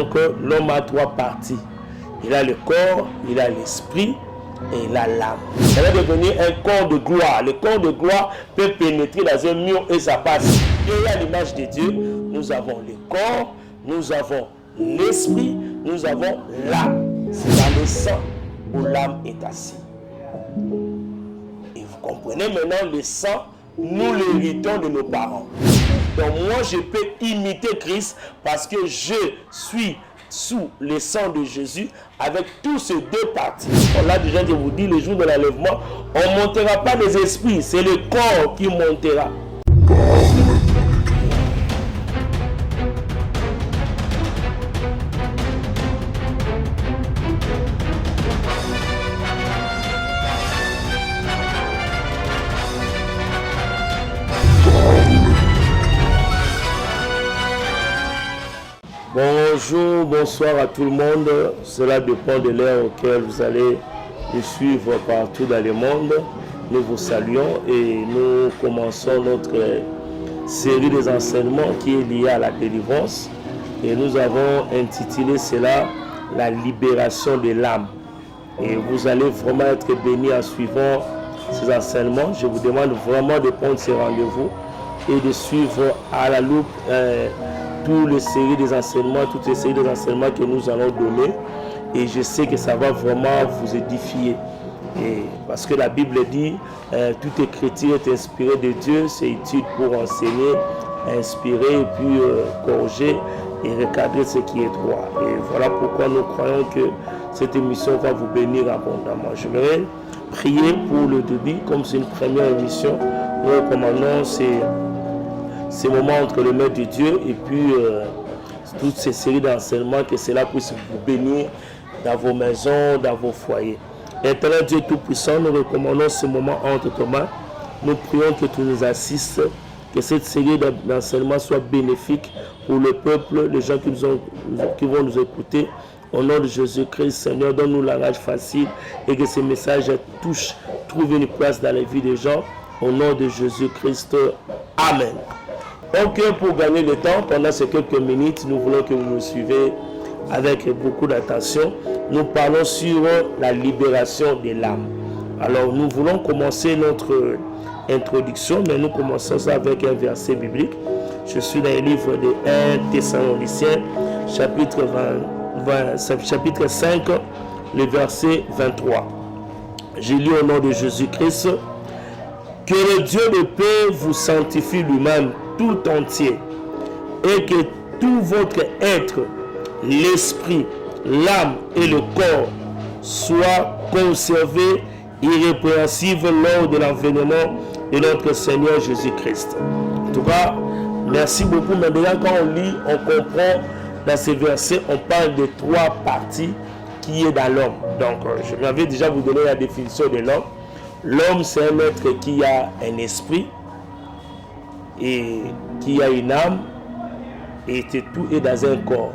Donc l'homme a trois parties. Il a le corps, il a l'esprit et il a l'âme. Ça va devenir un corps de gloire. Le corps de gloire peut pénétrer dans un mur et ça passe. Et à l'image de Dieu, nous avons le corps, nous avons l'esprit, nous avons l'âme. C'est dans le sang où l'âme est assise. Et vous comprenez maintenant, le sang, nous l'héritons de nos parents. Donc moi, je peux imiter Christ parce que je suis sous le sang de Jésus avec tous ces deux parties. On l'a déjà, je vous dis, le jour de l'enlèvement, on ne montera pas les esprits, c'est le corps qui montera. Bonjour, bonsoir à tout le monde. Cela dépend de l'heure auquel vous allez nous suivre partout dans le monde. Nous vous saluons et nous commençons notre série des enseignements qui est liée à la délivrance. Et nous avons intitulé cela « La libération de l'âme ». Et vous allez vraiment être bénis en suivant ces enseignements. Je vous demande vraiment de prendre ces rendez-vous et de suivre à la loupe toutes les séries des enseignements, toutes les séries des enseignements que nous allons donner. Et je sais que ça va vraiment vous édifier. Et parce que la Bible dit, toute écriture est inspirée de Dieu, c'est utile pour enseigner, inspirer et puis corriger et recadrer ce qui est droit. Et voilà pourquoi nous croyons que cette émission va vous bénir abondamment. Je vais prier pour le début, comme c'est une première émission. Nous recommandons ces moments entre les mains de Dieu et puis toutes ces séries d'enseignements, que cela puisse vous bénir dans vos maisons, dans vos foyers. Éternel Dieu Tout-Puissant, nous recommandons ce moment entre tes mains. Nous prions que tu nous assistes, que cette série d'enseignements soit bénéfique pour le peuple, les gens qui vont nous écouter. Au nom de Jésus-Christ, Seigneur, donne-nous la rage facile et que ces messages trouvent une place dans la vie des gens. Au nom de Jésus-Christ, Amen. Donc, pour gagner le temps, pendant ces quelques minutes, nous voulons que vous nous suivez avec beaucoup d'attention. Nous parlons sur la libération de l'âme. Alors, nous voulons commencer notre introduction, mais nous commençons ça avec un verset biblique. Je suis dans le livre de 1 Thessaloniciens, chapitre 5, le verset 23. J'ai lu au nom de Jésus-Christ. Que le Dieu de paix vous sanctifie lui-même tout entier et que tout votre être, l'esprit, l'âme et le corps soient conservés irrépréhensibles lors de l'avènement de notre Seigneur Jésus-Christ. En tout cas, merci beaucoup. Maintenant, quand on lit, on comprend dans ces versets, on parle de trois parties qui est dans l'homme. Donc, je m'avais déjà vous donné la définition de l'homme. L'homme, c'est un être qui a un esprit et qui a une âme et tout est dans un corps.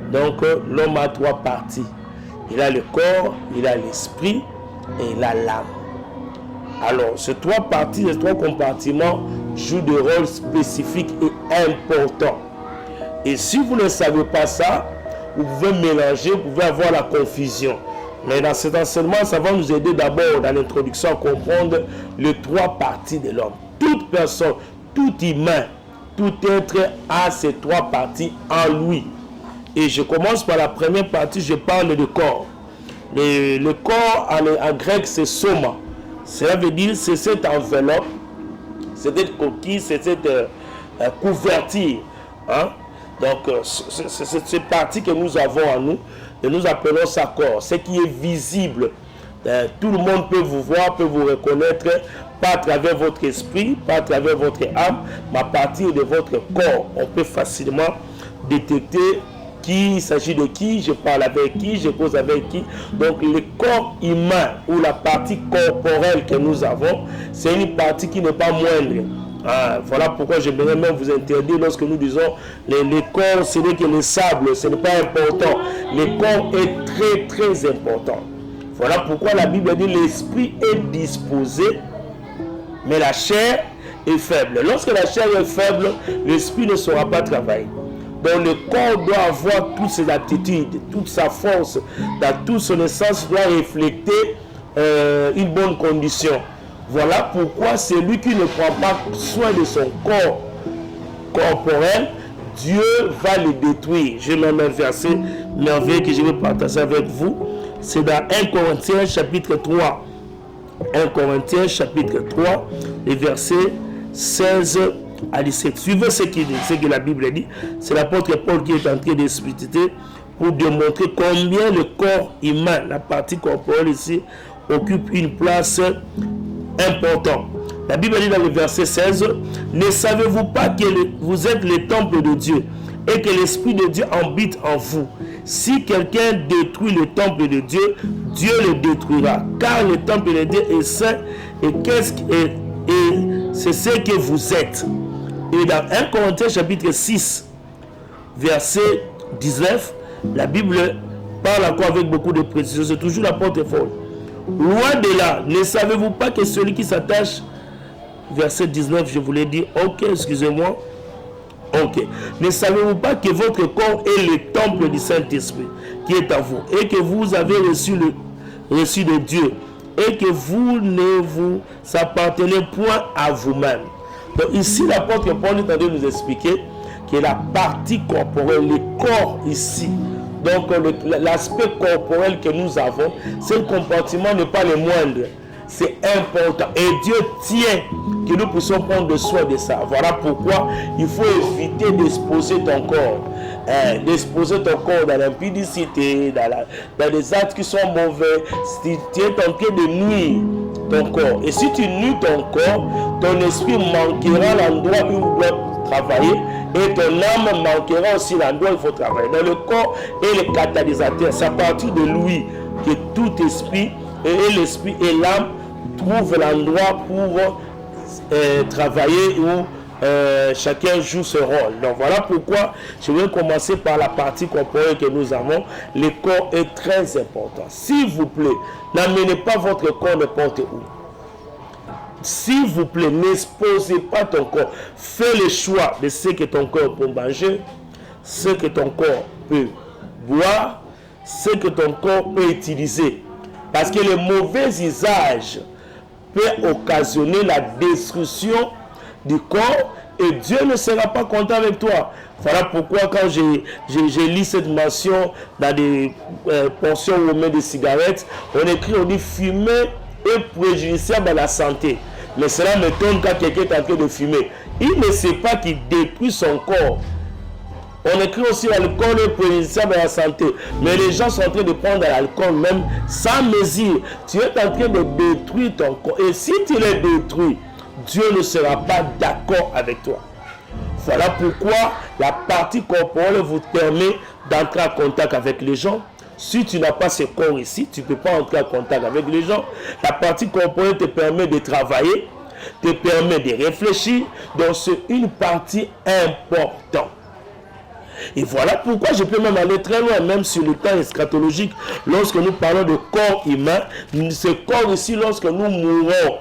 Donc, l'homme a trois parties. Il a le corps, il a l'esprit et il a l'âme. Alors, ces trois parties, ces trois compartiments jouent des rôles spécifiques et importants. Et si vous ne savez pas ça, vous pouvez mélanger, vous pouvez avoir la confusion. Mais dans cet enseignement, ça va nous aider d'abord dans l'introduction à comprendre les trois parties de l'homme. Toute personne, tout humain, tout être a ces trois parties en lui. Et je commence par la première partie, je parle du corps. Le corps en grec, c'est soma. Cela veut dire c'est cette enveloppe, c'est cette coquille, c'est cette couverture. Hein? Donc, c'est cette partie que nous avons en nous. Et nous appelons ça corps, ce qui est visible. Tout le monde peut vous voir, peut vous reconnaître, pas à travers votre esprit, pas à travers votre âme, mais à partir de votre corps. On peut facilement détecter qui, il s'agit de qui, je parle avec qui, je cause avec qui. Donc le corps humain ou la partie corporelle que nous avons, c'est une partie qui n'est pas moindre. Voilà pourquoi j'aimerais même vous interdire lorsque nous disons les corps, ce n'est que le sable, ce n'est pas important. Le corps est très très important. Voilà pourquoi la Bible dit l'esprit est disposé, mais la chair est faible. Lorsque la chair est faible, l'esprit ne saura pas travailler. Donc le corps doit avoir toutes ses aptitudes, toute sa force, dans toute son essence doit refléter une bonne condition. Voilà pourquoi celui qui ne prend pas soin de son corps corporel, Dieu va le détruire. J'ai même un verset merveilleux que je vais partager avec vous. C'est dans 1 Corinthiens chapitre 3. 1 Corinthiens chapitre 3, les versets 16 à 17. Suivez ce que la Bible dit. C'est l'apôtre Paul qui est en train d'expliquer pour démontrer combien le corps humain, la partie corporelle ici, occupe une place importante. La Bible dit dans le verset 16, « Ne savez-vous pas que vous êtes le temple de Dieu et que l'Esprit de Dieu habite en vous? Si quelqu'un détruit le temple de Dieu, Dieu le détruira. Car le temple de Dieu est saint et c'est ce que vous êtes. » Et dans 1 Corinthiens chapitre 6, verset 19, la Bible parle encore avec beaucoup de précision. C'est toujours l'apôtre Paul. Loin de là, ne savez-vous pas que celui qui s'attache, verset 19, je voulais dire, ok, excusez-moi, ok. Ne savez-vous pas que votre corps est le temple du Saint-Esprit qui est en vous et que vous avez reçu de Dieu et que vous ne vous appartenez point à vous-même. Donc ici, l'apôtre Paul est en train de nous expliquer que la partie corporelle, le corps ici, donc l'aspect corporel que nous avons, ce compartiment n'est pas le moindre. C'est important. Et Dieu tient que nous puissions prendre soin de ça. Voilà pourquoi il faut éviter d'exposer ton corps. D'exposer ton corps dans l'impudicité, dans des actes qui sont mauvais. Si tu es en train de nuire ton corps. Et si tu nuis ton corps, ton esprit manquera l'endroit où il doit travailler. Et ton âme manquera aussi l'endroit où il faut travailler. Donc le corps est le catalyseur. C'est à partir de lui que tout esprit et l'esprit et l'âme trouvent l'endroit pour travailler où chacun joue ce rôle. Donc voilà pourquoi je vais commencer par la partie corporelle que nous avons. Le corps est très important. S'il vous plaît, n'amenez pas votre corps n'importe où. S'il vous plaît, n'exposez pas ton corps. Fais le choix de ce que ton corps peut manger, ce que ton corps peut boire, ce que ton corps peut utiliser. Parce que le mauvais usage peut occasionner la destruction du corps et Dieu ne sera pas content avec toi. Voilà pourquoi quand j'ai lu cette mention dans des portions où on met des cigarettes, on dit fumer est préjudiciable à la santé. Mais cela m'étonne quand quelqu'un est en train de fumer. Il ne sait pas qu'il détruit son corps. On écrit aussi l'alcool est préjudiciable à la santé. Mais les gens sont en train de prendre l'alcool même sans mesure. Tu es en train de détruire ton corps. Et si tu le détruis, Dieu ne sera pas d'accord avec toi. Voilà pourquoi la partie corporelle vous permet d'entrer en contact avec les gens. Si tu n'as pas ce corps ici, tu ne peux pas entrer en contact avec les gens. La partie corporelle te permet de travailler, te permet de réfléchir. Donc c'est une partie importante. Et voilà pourquoi je peux même aller très loin, même sur le temps eschatologique, lorsque nous parlons de corps humain. Ce corps ici, lorsque nous mourons,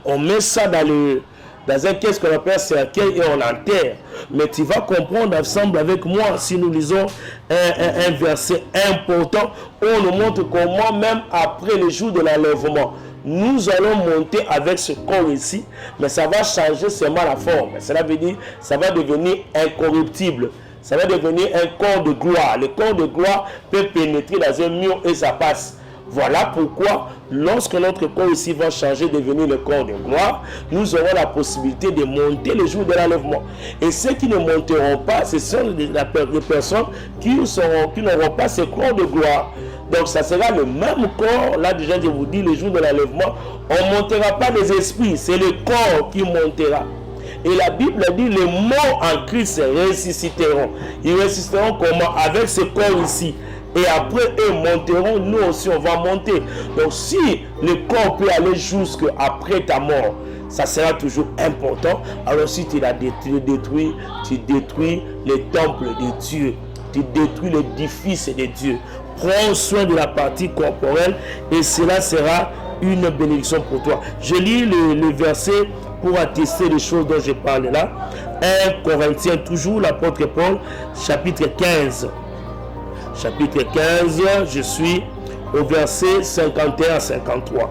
on met ça dans un caisse qu'on appelle cercueil et on l'enterre. Mais tu vas comprendre ensemble avec moi si nous lisons un verset important où on nous montre comment même après le jour de l'enlèvement, nous allons monter avec ce corps ici, mais ça va changer seulement la forme. Cela veut dire ça va devenir incorruptible. Ça va devenir un corps de gloire. Le corps de gloire peut pénétrer dans un mur et ça passe. Voilà pourquoi, lorsque notre corps ici va changer, devenir le corps de gloire, nous aurons la possibilité de monter le jour de l'enlèvement. Et ceux qui ne monteront pas, ce sont les personnes qui n'auront pas ce corps de gloire. Donc ça sera le même corps. Là déjà je vous dis, le jour de l'enlèvement, on ne montera pas des esprits, c'est le corps qui montera. Et la Bible dit, les morts en Christ ressusciteront. Ils ressusciteront comment? Avec ce corps ici. Et après eux monteront, nous aussi on va monter. Donc si le corps peut aller jusqu'après ta mort, ça sera toujours important. Alors si tu l'as détruit, tu détruis le temple de Dieu. Tu détruis l'édifice de Dieu. Prends soin de la partie corporelle et cela sera une bénédiction pour toi. Je lis le verset pour attester les choses dont je parle là. 1 Corinthiens, toujours l'apôtre Paul, chapitre 15. Chapitre 15, je suis au verset 51 à 53.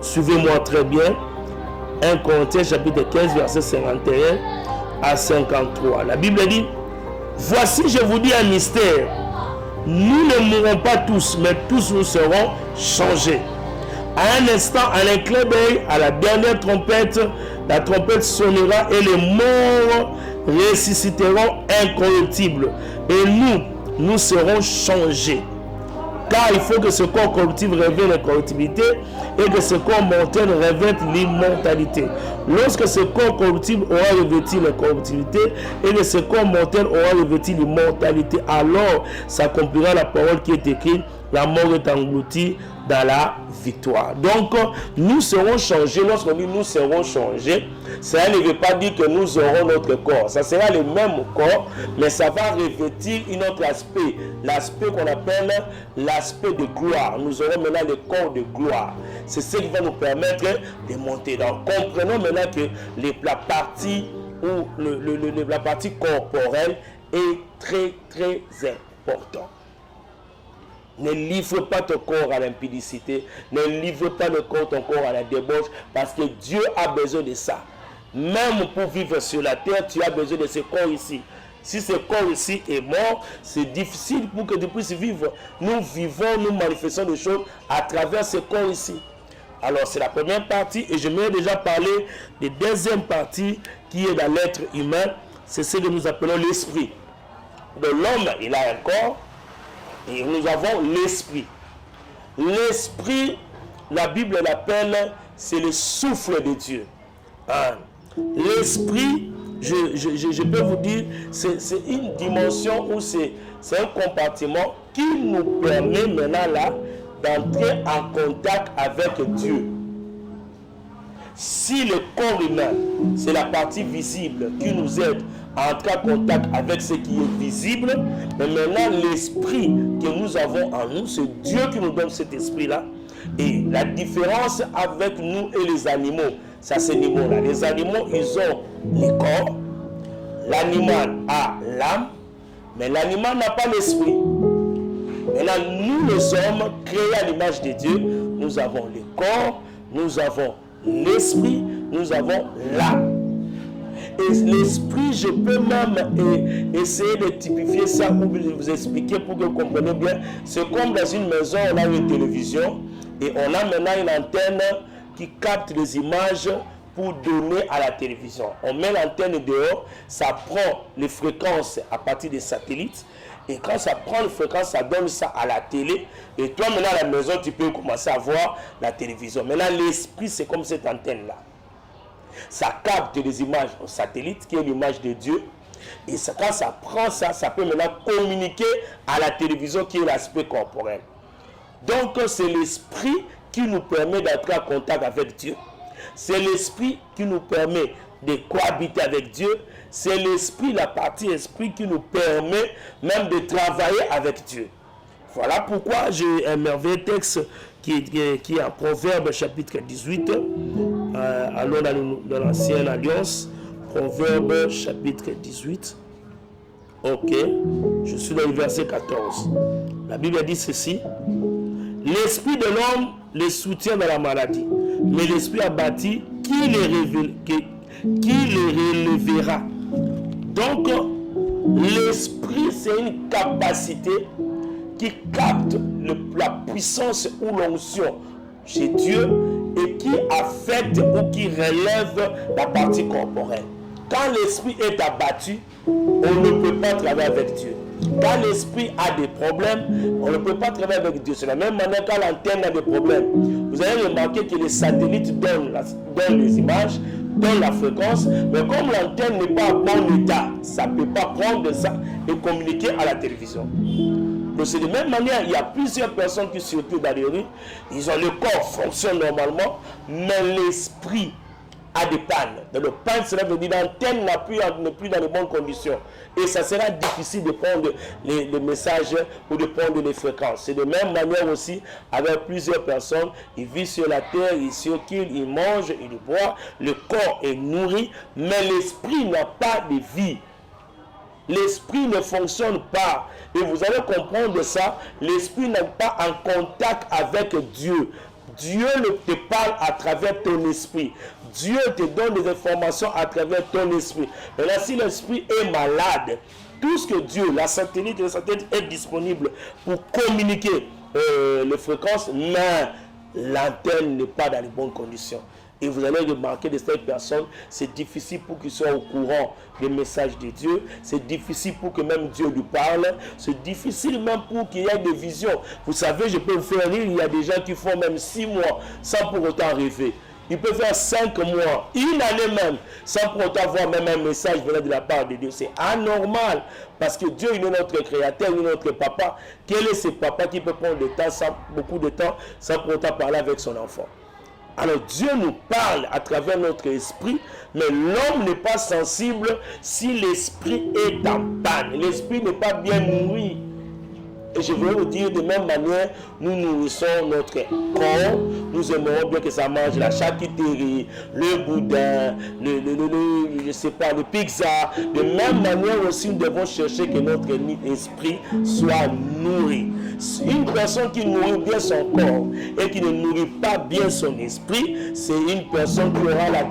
Suivez-moi très bien. 1 Corinthiens, chapitre 15, verset 51 à 53. La Bible dit, voici, je vous dis un mystère. Nous ne mourrons pas tous, mais tous nous serons changés. À un instant, à un clin d'œil, à la dernière trompette, la trompette sonnera et les morts ressusciteront incorruptibles. Et nous serons changés. Car il faut que ce corps corruptible révèle l'incorruptibilité et que ce corps mortel révèle l'immortalité. Lorsque ce corps corruptible aura revêtu l'incorruptibilité et que ce corps mortel aura revêtu l'immortalité, alors s'accomplira la parole qui est écrite, la mort est engloutie dans la victoire. Donc, nous serons changés. Lorsqu'on dit nous serons changés, ça ne veut pas dire que nous aurons notre corps. Ça sera le même corps, mais ça va revêtir un autre aspect. L'aspect qu'on appelle l'aspect de gloire. Nous aurons maintenant le corps de gloire. C'est ce qui va nous permettre de monter. Donc, comprenons maintenant que la partie corporelle est très, très importante. Ne livre pas ton corps à l'impudicité. Ne livre pas ton corps à la débauche. Parce que Dieu a besoin de ça. Même pour vivre sur la terre, tu as besoin de ce corps ici. Si ce corps ici est mort, c'est difficile pour que tu puisses vivre. Nous vivons, nous manifestons des choses à travers ce corps ici. Alors c'est la première partie. Et je m'ai déjà parlé de la deuxième partie qui est dans l'être humain. C'est ce que nous appelons l'esprit. De l'homme, il a un corps. Et nous avons l'esprit. L'esprit, la Bible l'appelle, c'est le souffle de Dieu. Hein? L'esprit, je peux vous dire, c'est une dimension où c'est un compartiment qui nous permet maintenant là d'entrer en contact avec Dieu. Si le corps humain, c'est la partie visible qui nous aide à entrer en contact avec ce qui est visible, mais maintenant l'esprit que nous avons en nous, c'est Dieu qui nous donne cet esprit-là. Et la différence avec nous et les animaux, ça c'est ces animaux-là. Les animaux, ils ont le corps, l'animal a l'âme, mais l'animal n'a pas l'esprit. Maintenant, nous les hommes, créés à l'image de Dieu, nous avons le corps, nous avons l'esprit, nous avons l'âme. Et l'esprit, je peux même essayer de typifier ça ou vous expliquer pour que vous compreniez bien. C'est comme dans une maison, on a une télévision et on a maintenant une antenne qui capte les images pour donner à la télévision. On met l'antenne dehors, ça prend les fréquences à partir des satellites. Et quand ça prend les fréquences, ça donne ça à la télé. Et toi, maintenant, à la maison, tu peux commencer à voir la télévision. Maintenant, l'esprit, c'est comme cette antenne-là. Ça capte les images au satellite, qui est l'image de Dieu. Et ça, quand ça prend ça, ça peut maintenant communiquer à la télévision, qui est l'aspect corporel. Donc, c'est l'esprit qui nous permet d'entrer en contact avec Dieu. C'est l'esprit qui nous permet de cohabiter avec Dieu. C'est l'esprit, la partie esprit qui nous permet même de travailler avec Dieu. Voilà pourquoi j'ai un merveilleux texte qui est en Proverbe chapitre 18. Allons dans l'ancienne alliance. Proverbe chapitre 18. Ok. Je suis dans le verset 14. La Bible dit ceci. L'esprit de l'homme les soutient dans la maladie. Mais l'esprit abattu, qui les relèvera? Donc, l'esprit, c'est une capacité qui capte la puissance ou l'onction chez Dieu et qui affecte ou qui relève la partie corporelle. Quand l'esprit est abattu, on ne peut pas travailler avec Dieu. Quand l'esprit a des problèmes, on ne peut pas travailler avec Dieu. C'est la même manière quand l'antenne a des problèmes. Vous avez remarqué que les satellites donnent les images, donnent la fréquence, mais comme l'antenne n'est pas en bon état, ça ne peut pas prendre ça et communiquer à la télévision. Donc c'est de la même manière, il y a plusieurs personnes qui circulent dans les rues, ils ont le corps fonctionne normalement, mais l'esprit a des pannes. Dans le panne, cela veut dire l'antenne n'est plus dans les bonnes conditions. Et ça sera difficile de prendre les messages ou de prendre les fréquences. C'est de même manière aussi avec plusieurs personnes. Ils vivent sur la terre, ils circulent, ils mangent, ils boivent. Le corps est nourri, mais l'esprit n'a pas de vie. L'esprit ne fonctionne pas. Et vous allez comprendre ça. L'esprit n'est pas en contact avec Dieu. Dieu te parle à travers ton esprit. Dieu te donne des informations à travers ton esprit. Et là, si l'esprit est malade, tout ce que Dieu, le satellite est disponible pour communiquer les fréquences, mais l'antenne n'est pas dans les bonnes conditions. Et vous allez remarquer de cette personne, c'est difficile pour qu'il soit au courant des messages de Dieu. C'est difficile pour que même Dieu lui parle. C'est difficile même pour qu'il y ait des visions. Vous savez, je peux vous faire rire, il y a des gens qui font même 6 mois sans pour autant rêver. Ils peuvent faire 5 mois, une année même, sans pour autant avoir même un message venant de la part de Dieu. C'est anormal, parce que Dieu, il est notre créateur, il est notre papa. Quel est ce papa qui peut prendre beaucoup de temps sans pour autant parler avec son enfant? Alors Dieu nous parle à travers notre esprit, mais l'homme n'est pas sensible si l'esprit est en panne. L'esprit n'est pas bien nourri. Et je veux vous dire, de même manière, nous nourrissons notre corps. Nous aimerons bien que ça mange la charcuterie, le boudin, je sais pas, le pizza. De même manière aussi, nous devons chercher que notre esprit soit nourri. Une personne qui nourrit bien son corps et qui ne nourrit pas bien son esprit, c'est une personne qui aura la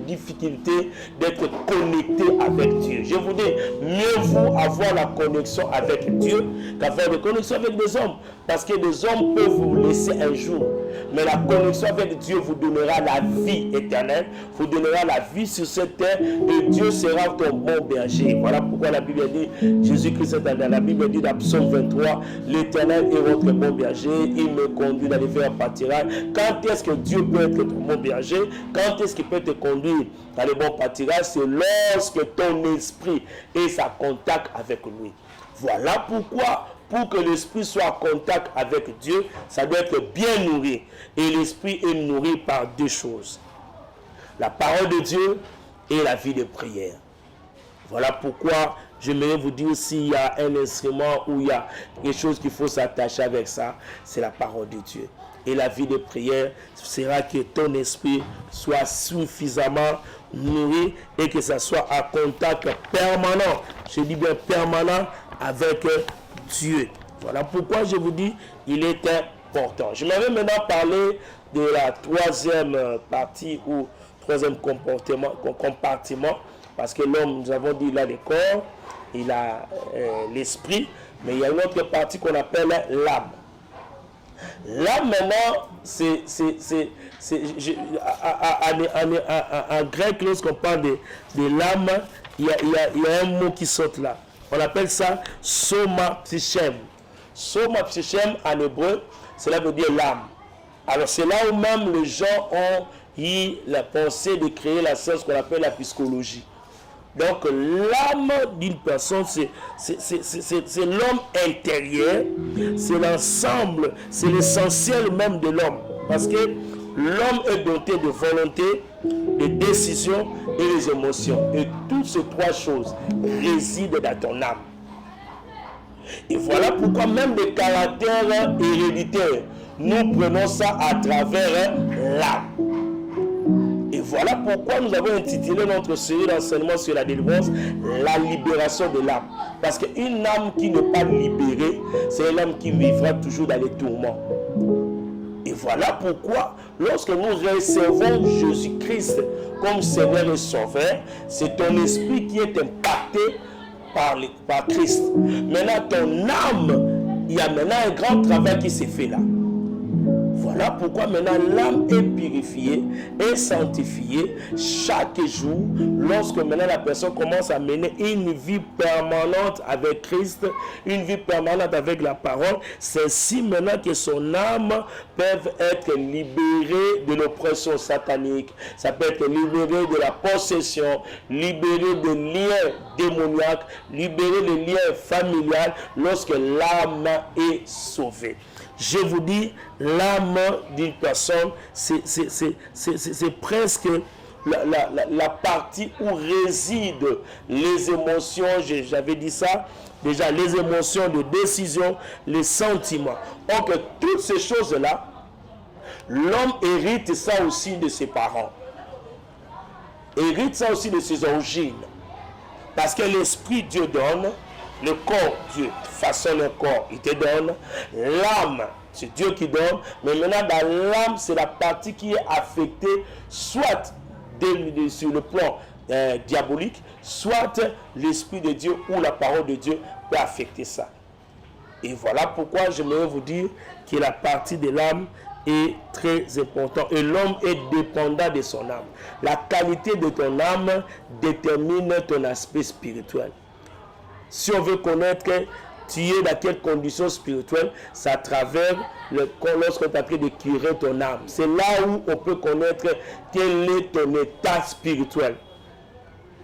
difficulté d'être connectée avec Dieu. Je vous dis, mieux vaut avoir la connexion avec Dieu qu'avoir la connexion avec des hommes. Parce que des hommes peuvent vous laisser un jour. Mais la connexion avec Dieu vous donnera la vie éternelle, vous donnera la vie sur cette terre, et Dieu sera ton bon berger. Voilà pourquoi la Bible dit, Jésus-Christ est dans la Bible dit dans Psaume 23, l'Éternel est votre bon berger, il me conduit dans les verts pâtirages. Quand est-ce que Dieu peut être ton bon berger? Quand est-ce qu'il peut te conduire dans les bons pâtirages? C'est lorsque ton esprit est en contact avec lui. Voilà pourquoi, pour que l'esprit soit en contact avec Dieu, ça doit être bien nourri. Et l'esprit est nourri par 2 choses. La parole de Dieu et la vie de prière. Voilà pourquoi j'aimerais vous dire, s'il y a un instrument où il y a quelque chose qu'il faut s'attacher avec ça, c'est la parole de Dieu. Et la vie de prière sera que ton esprit soit suffisamment nourri et que ça soit en contact permanent. Je dis bien permanent avec Dieu. Voilà pourquoi je vous dis, il est important. Je m'avais maintenant parlé de la 3e partie ou 3e compartiment, parce que l'homme, nous avons dit, il a le corps, il a l'esprit, mais il y a une autre partie qu'on appelle l'âme. L'âme maintenant, en grec, lorsqu'on parle de l'âme, il y a un mot qui saute là. On appelle ça soma psychem. Soma psychem en hébreu, cela veut dire l'âme. Alors c'est là où même les gens ont eu la pensée de créer la science qu'on appelle la psychologie. Donc l'âme d'une personne, c'est l'homme intérieur, c'est l'ensemble, c'est l'essentiel même de l'homme. Parce que l'homme est doté de volonté, de décision et des émotions. Et toutes ces 3 choses résident dans ton âme. Et voilà pourquoi même des caractères héréditaires, nous prenons ça à travers l'âme. Et voilà pourquoi nous avons intitulé notre série d'enseignement sur la délivrance, la libération de l'âme. Parce qu'une âme qui n'est pas libérée, c'est une âme qui vivra toujours dans les tourments. Et voilà pourquoi, lorsque nous recevons Jésus-Christ comme Seigneur et Sauveur, c'est ton esprit qui est impacté par Christ. Maintenant, ton âme, il y a maintenant un grand travail qui s'est fait là. Voilà pourquoi maintenant l'âme est purifiée, est sanctifiée chaque jour, lorsque maintenant la personne commence à mener une vie permanente avec Christ, une vie permanente avec la parole. C'est ainsi maintenant que son âme peut être libérée de l'oppression satanique, ça peut être libérée de la possession, libérée de liens démoniaques, libérée de liens familiaux lorsque l'âme est sauvée. Je vous dis, l'âme d'une personne, c'est presque la partie où résident les émotions, j'avais dit ça, déjà les émotions de décision, les sentiments. Donc toutes ces choses-là, l'homme hérite ça aussi de ses parents. Hérite ça aussi de ses origines. Parce que l'esprit Dieu donne, le corps Dieu façonne le corps, il te donne, l'âme c'est Dieu qui donne, mais maintenant dans l'âme c'est la partie qui est affectée soit sur le plan diabolique, soit l'esprit de Dieu ou la parole de Dieu peut affecter ça. Et voilà pourquoi j'aimerais vous dire que la partie de l'âme est très importante et l'homme est dépendant de son âme. La qualité de ton âme détermine ton aspect spirituel. Si on veut connaître que tu es dans quelle condition spirituelle, c'est à travers lorsqu'on t'appelle de curer ton âme. C'est là où on peut connaître quel est ton état spirituel.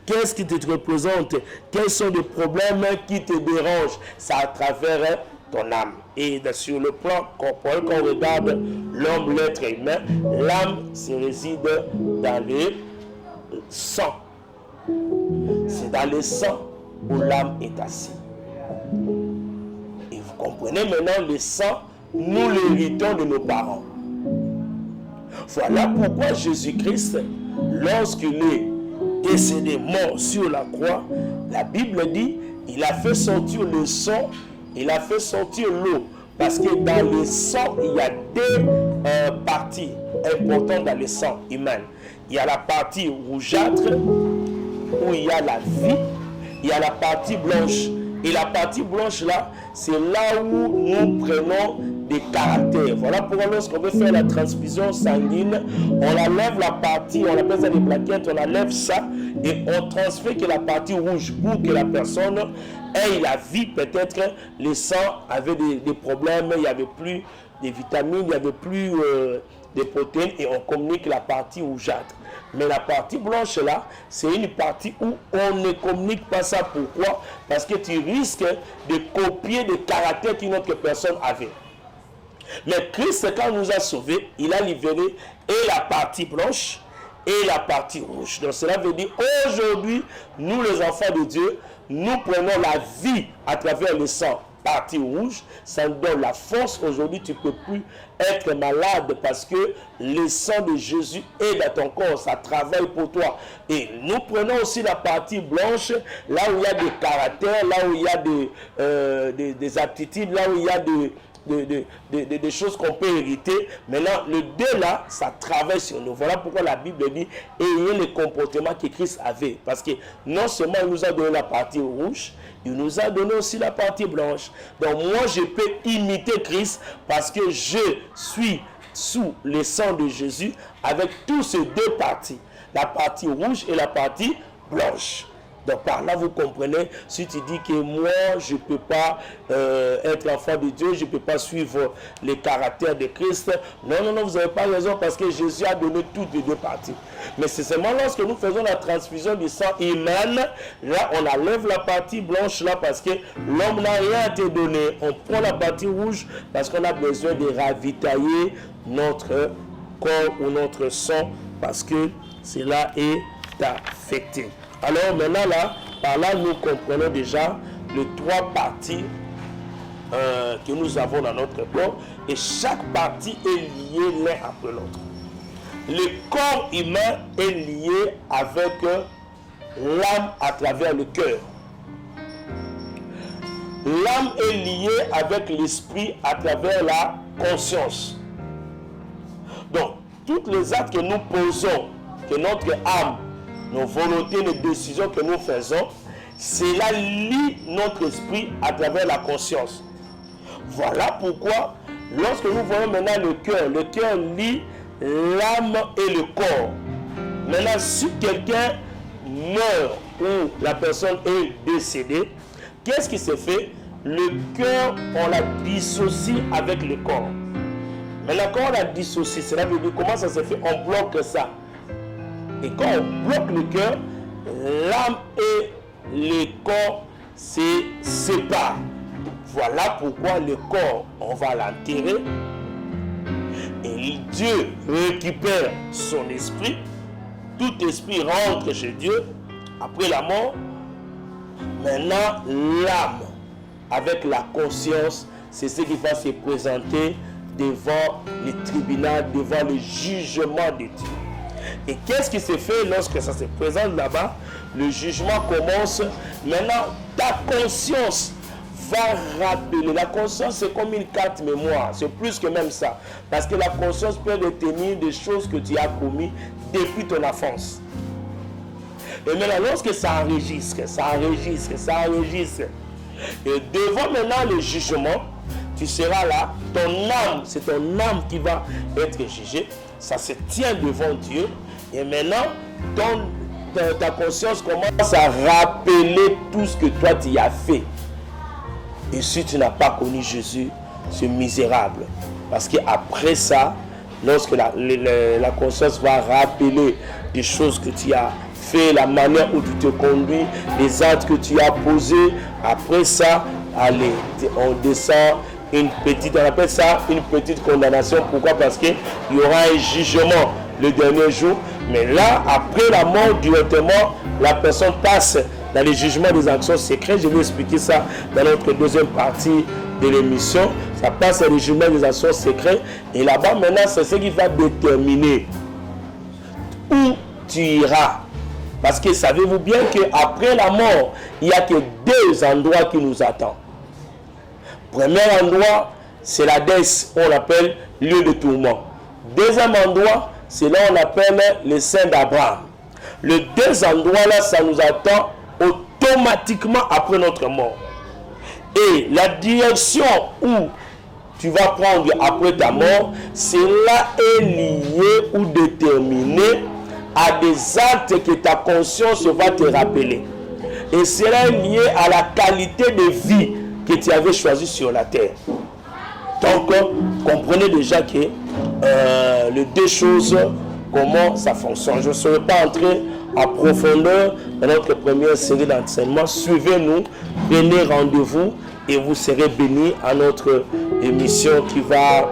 Qu'est-ce qui te représente? Quels sont les problèmes qui te dérangent? C'est à travers ton âme. Et sur le plan corporel, quand on regarde l'homme, l'être humain, l'âme se réside dans le sang. C'est dans le sang où l'âme est assise. Et vous comprenez maintenant, le sang, nous l'héritons de nos parents. Voilà pourquoi Jésus-Christ, lorsqu'il est décédé, mort sur la croix, la Bible dit, il a fait sortir le sang, il a fait sortir l'eau. Parce que dans le sang, il y a deux parties importantes dans le sang humain. Il y a la partie rougeâtre, où il y a la vie, il y a la partie blanche. Et la partie blanche là, c'est là où nous prenons des caractères. Voilà pourquoi lorsqu'on veut faire la transfusion sanguine, on enlève la partie, on appelle ça des plaquettes, on enlève ça et on transfère que la partie rouge pour que la personne ait la vie. Peut-être le sang avait des problèmes, il n'y avait plus de vitamines, il n'y avait plus de protéines et on communique la partie rougeâtre. Mais la partie blanche là, c'est une partie où on ne communique pas ça. Pourquoi? Parce que tu risques de copier des caractères qu'une autre personne avait. Mais Christ, quand il nous a sauvés, il a libéré et la partie blanche et la partie rouge. Donc cela veut dire aujourd'hui, nous les enfants de Dieu, nous prenons la vie à travers le sang. Partie rouge, ça nous donne la force. Aujourd'hui, tu ne peux plus être malade parce que le sang de Jésus est dans ton corps, ça travaille pour toi. Et nous prenons aussi la partie blanche, là où il y a des caractères, là où il y a des aptitudes, là où il y a des choses qu'on peut hériter. Maintenant, le deux là, ça travaille sur nous. Voilà pourquoi la Bible dit ayez le comportement que Christ avait. Parce que non seulement il nous a donné la partie rouge, il nous a donné aussi la partie blanche. Donc moi, je peux imiter Christ parce que je suis sous le sang de Jésus avec tous ces deux parties. La partie rouge et la partie blanche. Donc par là, vous comprenez, si tu dis que moi, je ne peux pas être enfant de Dieu, je ne peux pas suivre les caractères de Christ. Non, non, non, vous n'avez pas raison parce que Jésus a donné toutes les deux parties. Mais c'est seulement lorsque nous faisons la transfusion du sang humain, là, on enlève la partie blanche là parce que l'homme n'a rien à te donner. On prend la partie rouge parce qu'on a besoin de ravitailler notre corps ou notre sang parce que cela est affecté. Alors maintenant là, par là nous comprenons déjà les trois parties que nous avons dans notre corps et chaque partie est liée l'un après l'autre. Le corps humain est lié avec l'âme à travers le cœur. L'âme est liée avec l'esprit à travers la conscience. Donc, tous les actes que nous posons, que notre âme, nos volontés, nos décisions que nous faisons, cela lie notre esprit à travers la conscience. Voilà pourquoi, lorsque nous voyons maintenant le cœur lie l'âme et le corps. Maintenant, si quelqu'un meurt ou la personne est décédée, qu'est-ce qui se fait? Le cœur, on la dissocie avec le corps. Maintenant, quand on la dissocie, cela veut dire comment ça se fait? On bloque ça. Et quand on bloque le cœur, l'âme et le corps se séparent. Voilà pourquoi le corps, on va l'enterrer. Et Dieu récupère son esprit. tout esprit rentre chez Dieu après la mort. Maintenant, l'âme, avec la conscience, c'est ce qui va se présenter devant le tribunal, devant le jugement de Dieu. Et qu'est-ce qui se fait lorsque ça se présente là-bas? Le jugement commence. Maintenant, ta conscience va rappeler. La conscience, c'est comme une carte mémoire. C'est plus que même ça. Parce que la conscience peut retenir des choses que tu as commises depuis ton enfance. Et maintenant, lorsque ça enregistre, et devant maintenant le jugement, tu seras là, ton âme, c'est ton âme qui va être jugée, ça se tient devant Dieu, et maintenant, ta conscience commence à rappeler tout ce que toi tu as fait. Et si tu n'as pas connu Jésus, c'est misérable. Parce qu'après ça, lorsque la conscience va rappeler des choses que tu as fait, la manière où tu te conduis, les actes que tu as posés, après ça, allez, on descend on appelle ça une petite condamnation. Pourquoi? Parce qu'il y aura un jugement le dernier jour. Mais là, après la mort, directement, la personne passe dans le jugement des actions secrètes. Je vais expliquer ça dans notre deuxième partie de l'émission. Ça passe dans le jugement des actions secrètes. Et là-bas, maintenant, c'est ce qui va déterminer où tu iras. Parce que savez-vous bien qu'après la mort, il n'y a que deux endroits qui nous attendent. Premier endroit, c'est la l'Hadès, on l'appelle lieu de tourment. Deuxième endroit, c'est là on appelle le sein d'Abraham. Les deux endroits là, ça nous attend automatiquement après notre mort. Et la direction où tu vas prendre après ta mort, cela est lié ou déterminé à des actes que ta conscience va te rappeler. Et cela est lié à la qualité de vie que tu avais choisi sur la terre. Donc, comprenez déjà que les deux choses, comment ça fonctionne. Je ne serai pas entré en profondeur dans notre première série d'enseignements. Suivez-nous, prenez rendez-vous et vous serez bénis à notre émission qui va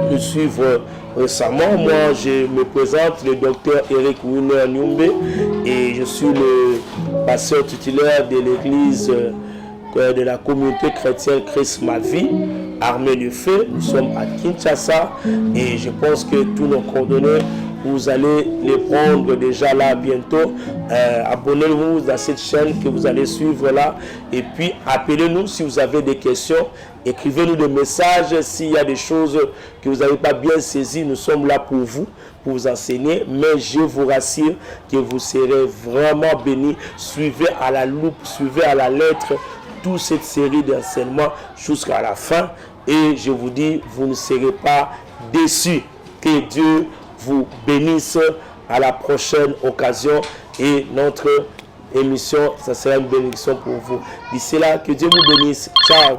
nous suivre récemment. Moi, je me présente, le docteur Eric Winer Nyumbe, et je suis le pasteur titulaire de l'église de la communauté chrétienne Christ ma vie, Armée du Feu. Nous sommes à Kinshasa et je pense que tous nos coordonnées, vous allez les prendre déjà là bientôt. Abonnez-vous à cette chaîne que vous allez suivre là. Et puis appelez-nous si vous avez des questions. Écrivez-nous des messages s'il y a des choses que vous n'avez pas bien saisies. Nous sommes là pour vous enseigner. Mais je vous rassure que vous serez vraiment bénis. Suivez à la loupe, suivez à la lettre toute cette série d'enseignements jusqu'à la fin. Et je vous dis, vous ne serez pas déçus. Que Dieu vous bénisse. À la prochaine occasion, et notre émission, ça sera une bénédiction pour vous. D'ici là, que Dieu vous bénisse. Ciao.